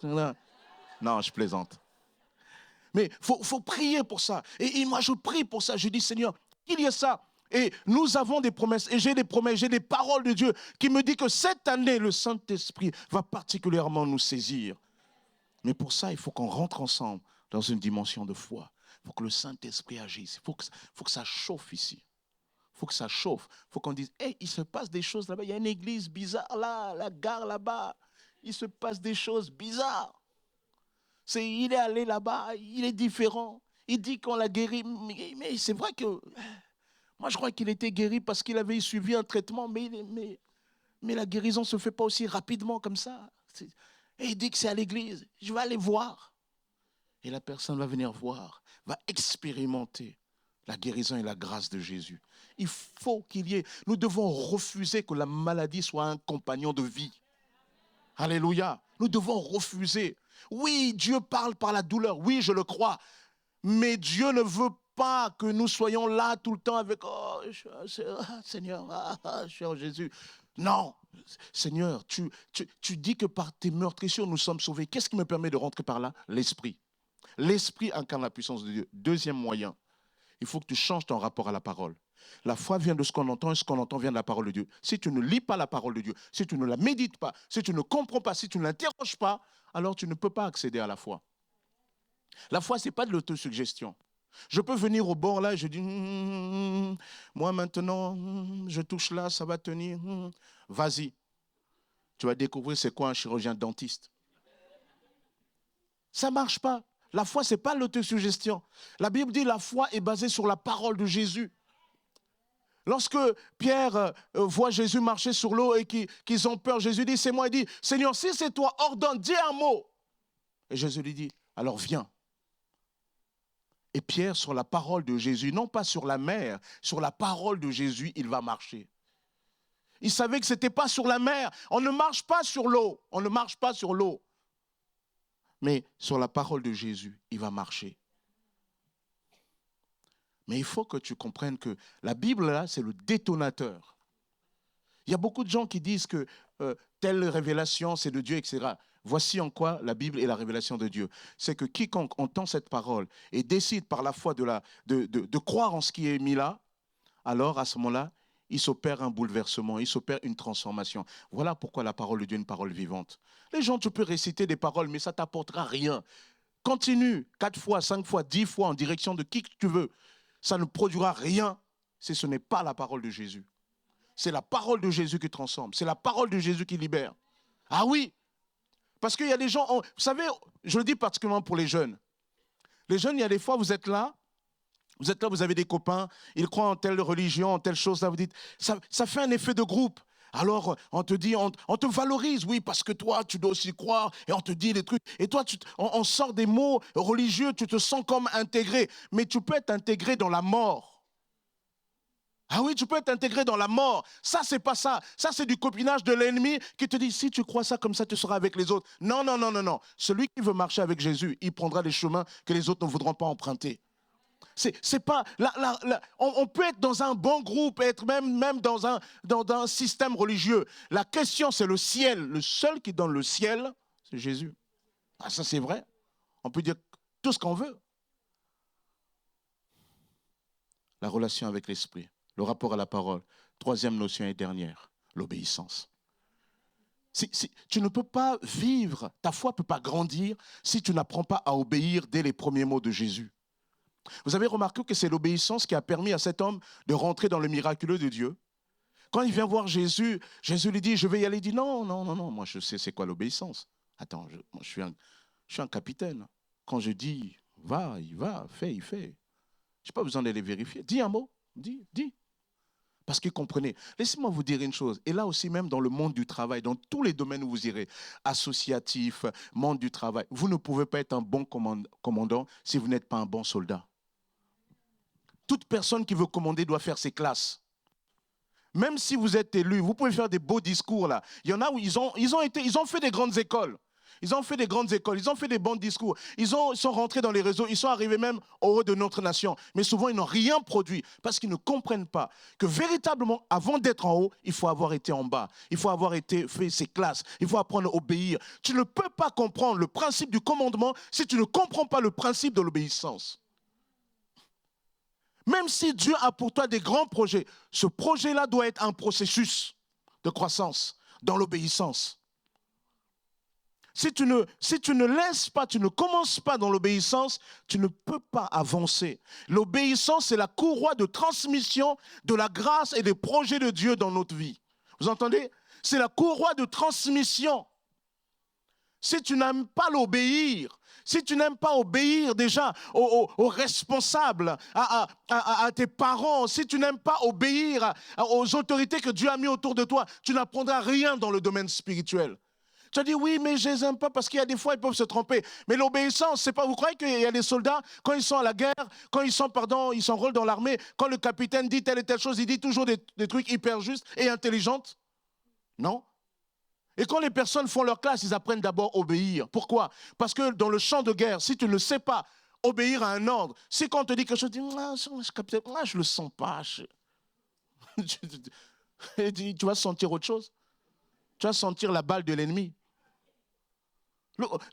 Non, je plaisante. Mais il faut prier pour ça. Et moi, je prie pour ça. Je dis, Seigneur, qu'il y ait ça. Et nous avons des promesses. Et j'ai des promesses, j'ai des paroles de Dieu qui me disent que cette année, le Saint-Esprit va particulièrement nous saisir. Mais pour ça, il faut qu'on rentre ensemble dans une dimension de foi. Il faut que le Saint-Esprit agisse. Il faut que ça chauffe ici. Il faut que ça chauffe. Il faut qu'on dise, hey, il se passe des choses là-bas. Il y a une église bizarre là, la gare là-bas. Il se passe des choses bizarres. Il est allé là-bas, il est différent. Il dit qu'on l'a guéri. Mais c'est vrai que... Moi, je crois qu'il était guéri parce qu'il avait suivi un traitement. Mais la guérison ne se fait pas aussi rapidement comme ça. Et il dit que c'est à l'église. Je vais aller voir. Et la personne va venir voir, va expérimenter la guérison et la grâce de Jésus. Il faut qu'il y ait... Nous devons refuser que la maladie soit un compagnon de vie. Alléluia. Nous devons refuser. Oui, Dieu parle par la douleur. Oui, je le crois. Mais Dieu ne veut pas que nous soyons là tout le temps avec « Oh, Seigneur, cher Jésus ». Non, Seigneur, tu dis que par tes meurtrissures, nous sommes sauvés. Qu'est-ce qui me permet de rentrer par là? L'Esprit. L'Esprit incarne la puissance de Dieu. Deuxième moyen, il faut que tu changes ton rapport à la parole. La foi vient de ce qu'on entend et ce qu'on entend vient de la parole de Dieu. Si tu ne lis pas la parole de Dieu, si tu ne la médites pas, si tu ne comprends pas, si tu ne l'interroges pas, alors tu ne peux pas accéder à la foi. La foi, ce n'est pas de l'autosuggestion. Je peux venir au bord là et je dis, moi maintenant, je touche là, ça va tenir. Vas-y. Tu vas découvrir c'est quoi un chirurgien dentiste. Ça ne marche pas. La foi, ce n'est pas l'autosuggestion. La Bible dit la foi est basée sur la parole de Jésus. Lorsque Pierre voit Jésus marcher sur l'eau et qu'ils ont peur, Jésus dit, c'est moi. Il dit, Seigneur, si c'est toi, ordonne, dis un mot. Et Jésus lui dit, alors viens. Et Pierre, sur la parole de Jésus, non pas sur la mer, sur la parole de Jésus, il va marcher. Il savait que ce n'était pas sur la mer. On ne marche pas sur l'eau. On ne marche pas sur l'eau. Mais sur la parole de Jésus, il va marcher. Mais il faut que tu comprennes que la Bible, là, c'est le détonateur. Il y a beaucoup de gens qui disent que telle révélation, c'est de Dieu, etc. Voici en quoi la Bible est la révélation de Dieu. C'est que quiconque entend cette parole et décide par la foi de croire en ce qui est mis là, alors à ce moment-là, il s'opère un bouleversement, il s'opère une transformation. Voilà pourquoi la parole de Dieu est une parole vivante. Les gens, tu peux réciter des paroles, mais ça ne t'apportera rien. Continue 4 fois, 5 fois, 10 fois en direction de qui que tu veux. Ça ne produira rien si ce n'est pas la parole de Jésus. C'est la parole de Jésus qui transforme. C'est la parole de Jésus qui libère. Ah oui, parce qu'il y a des gens, vous savez, je le dis particulièrement pour les jeunes. Les jeunes, il y a des fois, vous êtes là, vous avez des copains, ils croient en telle religion, en telle chose, là, vous dites, ça fait un effet de groupe. Alors, on te dit, on te valorise, oui, parce que toi, tu dois aussi croire, et on te dit des trucs. Et toi, on sort des mots religieux, tu te sens comme intégré. Mais tu peux être intégré dans la mort. Ah oui, tu peux être intégré dans la mort. Ça, c'est pas ça. Ça, c'est du copinage de l'ennemi qui te dit, si tu crois ça comme ça, tu seras avec les autres. Non, non, non, non, non. Celui qui veut marcher avec Jésus, il prendra les chemins que les autres ne voudront pas emprunter. C'est pas, on peut être dans un bon groupe, être même dans un système religieux. La question, c'est le ciel. Le seul qui donne le ciel, c'est Jésus. Ah, ça, c'est vrai. On peut dire tout ce qu'on veut. La relation avec l'esprit. Le rapport à la parole. Troisième notion et dernière, l'obéissance. Tu ne peux pas vivre, ta foi ne peut pas grandir si tu n'apprends pas à obéir dès les premiers mots de Jésus. Vous avez remarqué que c'est l'obéissance qui a permis à cet homme de rentrer dans le miraculeux de Dieu. Quand il vient voir Jésus, Jésus lui dit, je vais y aller. Il dit, non, non, non, non, moi je sais c'est quoi l'obéissance. Attends, moi, je suis un capitaine. Quand je dis, va, il va, fais, il fait. Je n'ai pas besoin d'aller vérifier. Dis un mot, dis. Parce que comprenez, laissez-moi vous dire une chose, et là aussi même dans le monde du travail, dans tous les domaines où vous irez, associatif, monde du travail, vous ne pouvez pas être un bon commandant si vous n'êtes pas un bon soldat. Toute personne qui veut commander doit faire ses classes. Même si vous êtes élu, vous pouvez faire des beaux discours là. Il y en a où ils ont fait des grandes écoles. Ils ont fait des grandes écoles, ils ont fait des bons discours, ils sont rentrés dans les réseaux, ils sont arrivés même au haut de notre nation. Mais souvent, ils n'ont rien produit parce qu'ils ne comprennent pas que véritablement, avant d'être en haut, il faut avoir été en bas. Il faut avoir fait ses classes, il faut apprendre à obéir. Tu ne peux pas comprendre le principe du commandement si tu ne comprends pas le principe de l'obéissance. Même si Dieu a pour toi des grands projets, ce projet-là doit être un processus de croissance dans l'obéissance. Si tu ne laisses pas, tu ne commences pas dans l'obéissance, tu ne peux pas avancer. L'obéissance, c'est la courroie de transmission de la grâce et des projets de Dieu dans notre vie. Vous entendez? C'est la courroie de transmission. Si tu n'aimes pas l'obéir, si tu n'aimes pas obéir déjà aux responsables, à tes parents, si tu n'aimes pas obéir aux autorités que Dieu a mis autour de toi, tu n'apprendras rien dans le domaine spirituel. Tu as dit, oui, mais je ne les aime pas parce qu'il y a des fois, ils peuvent se tromper. Mais l'obéissance, c'est pas, vous croyez qu'il y a des soldats, quand ils sont à la guerre, quand ils s'enrôlent dans l'armée, quand le capitaine dit telle et telle chose, il dit toujours des trucs hyper justes et intelligentes? Non. Et quand les personnes font leur classe, ils apprennent d'abord à obéir. Pourquoi? Parce que dans le champ de guerre, si tu ne sais pas obéir à un ordre, si quand on te dit quelque chose, tu dis, capitaine, moi, je ne le sens pas. Tu vas sentir autre chose. Tu vas sentir la balle de l'ennemi.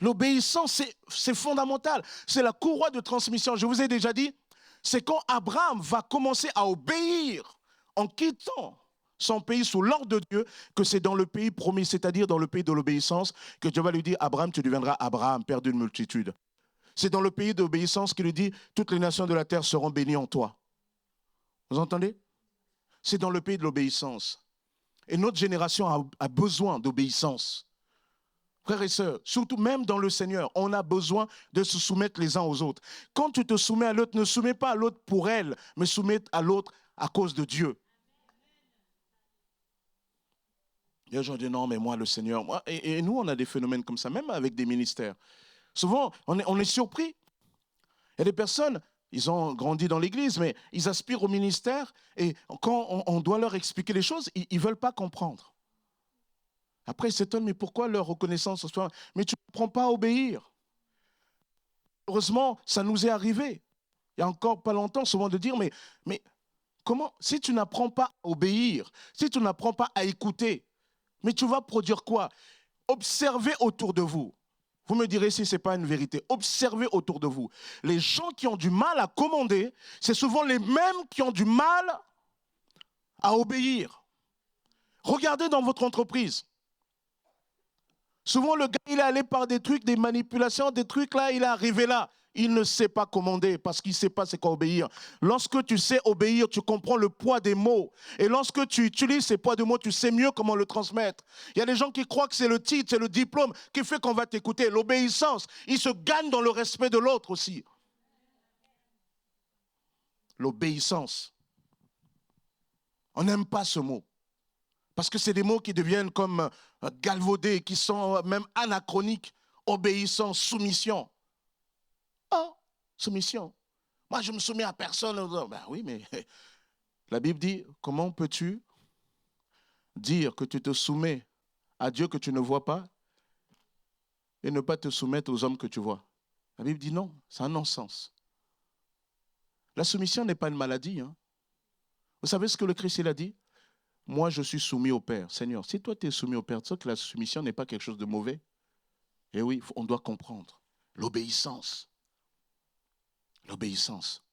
L'obéissance, c'est fondamental. C'est la courroie de transmission. Je vous ai déjà dit, c'est quand Abraham va commencer à obéir en quittant son pays sous l'ordre de Dieu, que c'est dans le pays promis, c'est-à-dire dans le pays de l'obéissance, que Dieu va lui dire, Abraham, tu deviendras Abraham, père d'une multitude. C'est dans le pays d'obéissance qu'il lui dit, toutes les nations de la terre seront bénies en toi. Vous entendez? C'est dans le pays de l'obéissance. Et notre génération a besoin d'obéissance. Frères et sœurs, surtout même dans le Seigneur, on a besoin de se soumettre les uns aux autres. Quand tu te soumets à l'autre, ne soumets pas à l'autre pour elle, mais soumets à l'autre à cause de Dieu. Il y a des gens qui disent non, mais moi, le Seigneur, moi, et nous, on a des phénomènes comme ça, même avec des ministères. Souvent, on est surpris. Il y a des personnes, ils ont grandi dans l'église, mais ils aspirent au ministère, et quand on doit leur expliquer les choses, ils ne veulent pas comprendre. Après, ils s'étonnent, mais pourquoi leur reconnaissance? Mais tu ne prends pas à obéir. Heureusement, ça nous est arrivé. Il y a encore pas longtemps, souvent de dire, mais comment? Si tu n'apprends pas à obéir, si tu n'apprends pas à écouter, mais tu vas produire quoi? Observez autour de vous. Vous me direz si ce n'est pas une vérité. Observez autour de vous. Les gens qui ont du mal à commander, c'est souvent les mêmes qui ont du mal à obéir. Regardez dans votre entreprise. Souvent, le gars, il est allé par des trucs, des manipulations, des trucs là, il est arrivé là. Il ne sait pas commander parce qu'il ne sait pas c'est quoi obéir. Lorsque tu sais obéir, tu comprends le poids des mots. Et lorsque tu utilises ces poids de mots, tu sais mieux comment le transmettre. Il y a des gens qui croient que c'est le titre, c'est le diplôme qui fait qu'on va t'écouter. L'obéissance, il se gagne dans le respect de l'autre aussi. L'obéissance. On n'aime pas ce mot. Parce que c'est des mots qui deviennent comme galvaudés, qui sont même anachroniques. Obéissance, soumission. Oh, soumission. Moi, je me soumets à personne. Ben oui, mais La Bible dit, comment peux-tu dire que tu te soumets à Dieu que tu ne vois pas et ne pas te soumettre aux hommes que tu vois? La Bible dit non, c'est un non-sens. La soumission n'est pas une maladie. Hein. Vous savez ce que le Christ il a dit? Moi, je suis soumis au Père. Seigneur, si toi, tu es soumis au Père, tu sais que la soumission n'est pas quelque chose de mauvais. Et oui, on doit comprendre. L'obéissance. L'obéissance.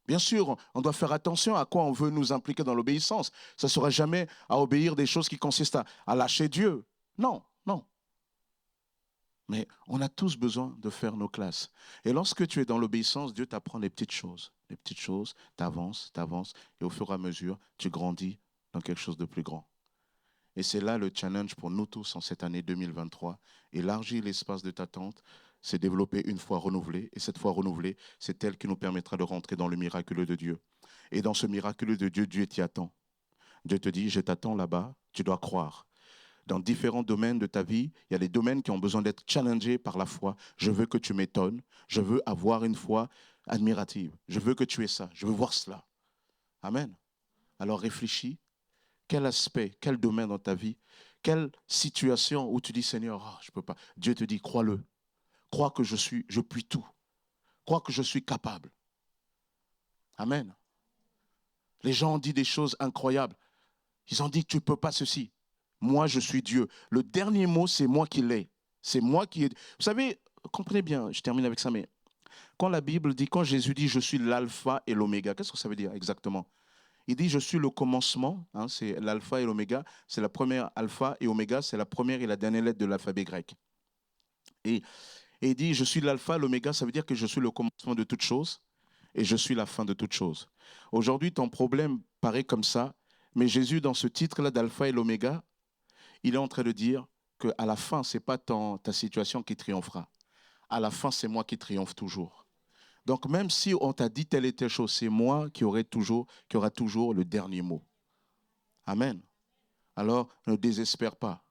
Bien sûr, on doit faire attention à quoi on veut nous impliquer dans l'obéissance. Ça ne sera jamais à obéir des choses qui consistent à lâcher Dieu. Non, non. Mais on a tous besoin de faire nos classes. Et lorsque tu es dans l'obéissance, Dieu t'apprend les petites choses. Les petites choses, tu avances, et au fur et à mesure, tu grandis dans quelque chose de plus grand. Et c'est là le challenge pour nous tous en cette année 2023. Élargir l'espace de t'attente, c'est développer une foi renouvelée. Et cette foi renouvelée, c'est elle qui nous permettra de rentrer dans le miraculeux de Dieu. Et dans ce miraculeux de Dieu, Dieu t'y attend. Dieu te dit, je t'attends là-bas, tu dois croire. Dans différents domaines de ta vie, il y a des domaines qui ont besoin d'être challengés par la foi. Je veux que tu m'étonnes. Je veux avoir une foi admirative. Je veux que tu aies ça. Je veux voir cela. Amen. Alors réfléchis. Quel aspect, quel domaine dans ta vie, quelle situation où tu dis Seigneur, oh, je ne peux pas. Dieu te dit, crois-le. Crois que je puis tout. Crois que je suis capable. Amen. Les gens ont dit des choses incroyables. Ils ont dit que tu ne peux pas ceci. Moi, je suis Dieu. Le dernier mot, c'est moi qui l'ai. C'est moi qui ai. Vous savez, comprenez bien, je termine avec ça, mais quand la Bible dit, quand Jésus dit, je suis l'alpha et l'oméga, qu'est-ce que ça veut dire exactement? Il dit, je suis le commencement, hein, c'est l'alpha et l'oméga, c'est la première alpha et oméga, c'est la première et la dernière lettre de l'alphabet grec. Et il dit, je suis l'alpha, l'oméga, ça veut dire que je suis le commencement de toutes choses et je suis la fin de toutes choses. Aujourd'hui, ton problème paraît comme ça, mais Jésus, dans ce titre-là d'alpha et l'oméga, il est en train de dire qu'à la fin, ce n'est pas ta situation qui triomphera. À la fin, c'est moi qui triomphe toujours. Donc, même si on t'a dit telle et telle chose, c'est moi qui aura toujours le dernier mot. Amen. Alors, ne désespère pas.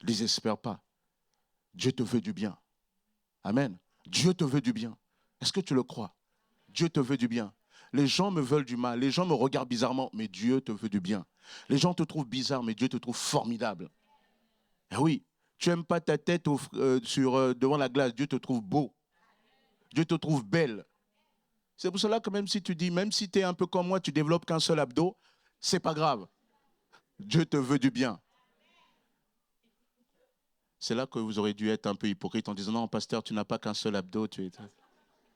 Désespère pas. Dieu te veut du bien. Amen. Dieu te veut du bien. Est-ce que tu le crois? Dieu te veut du bien. Les gens me veulent du mal. Les gens me regardent bizarrement, mais Dieu te veut du bien. Les gens te trouvent bizarre, mais Dieu te trouve formidable. Eh oui, tu n'aimes pas ta tête devant la glace. Dieu te trouve beau. Dieu te trouve belle. C'est pour cela que même si tu dis, même si tu es un peu comme moi, tu développes qu'un seul abdos, c'est pas grave. Dieu te veut du bien. C'est là que vous aurez dû être un peu hypocrite en disant, non, pasteur, tu n'as pas qu'un seul abdos.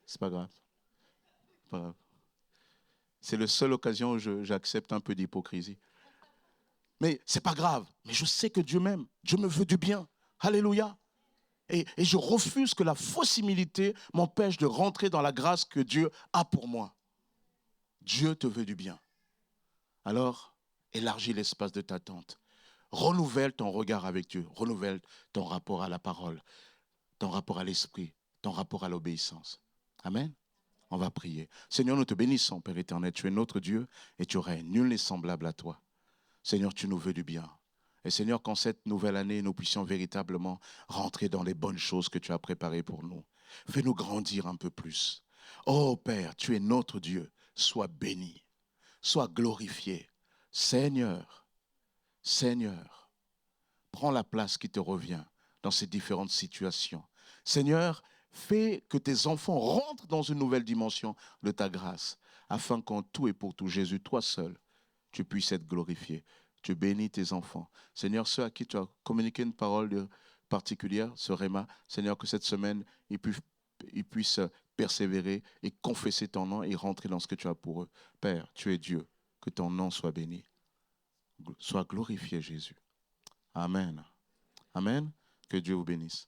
C'est pas grave. Pas grave. C'est la seule occasion où j'accepte un peu d'hypocrisie. Mais c'est pas grave. Mais je sais que Dieu m'aime. Dieu me veut du bien. Alléluia. Et je refuse que la fausse humilité m'empêche de rentrer dans la grâce que Dieu a pour moi. Dieu te veut du bien. Alors, élargis l'espace de t'attente. Renouvelle ton regard avec Dieu. Renouvelle ton rapport à la parole, ton rapport à l'esprit, ton rapport à l'obéissance. Amen. On va prier. Seigneur, nous te bénissons, Père éternel. Tu es notre Dieu et tu règnes. Nul n'est semblable à toi. Seigneur, tu nous veux du bien. Et Seigneur, qu'en cette nouvelle année, nous puissions véritablement rentrer dans les bonnes choses que tu as préparées pour nous. Fais-nous grandir un peu plus. Oh Père, tu es notre Dieu. Sois béni. Sois glorifié. Seigneur, Seigneur, prends la place qui te revient dans ces différentes situations. Seigneur, fais que tes enfants rentrent dans une nouvelle dimension de ta grâce, afin qu'en tout et pour tout, Jésus, toi seul, tu puisses être glorifié. Tu bénis tes enfants. Seigneur, ceux à qui tu as communiqué une parole particulière, ce Réma, Seigneur, que cette semaine, ils puissent persévérer et confesser ton nom et rentrer dans ce que tu as pour eux. Père, tu es Dieu. Que ton nom soit béni. Sois glorifié, Jésus. Amen. Amen. Que Dieu vous bénisse.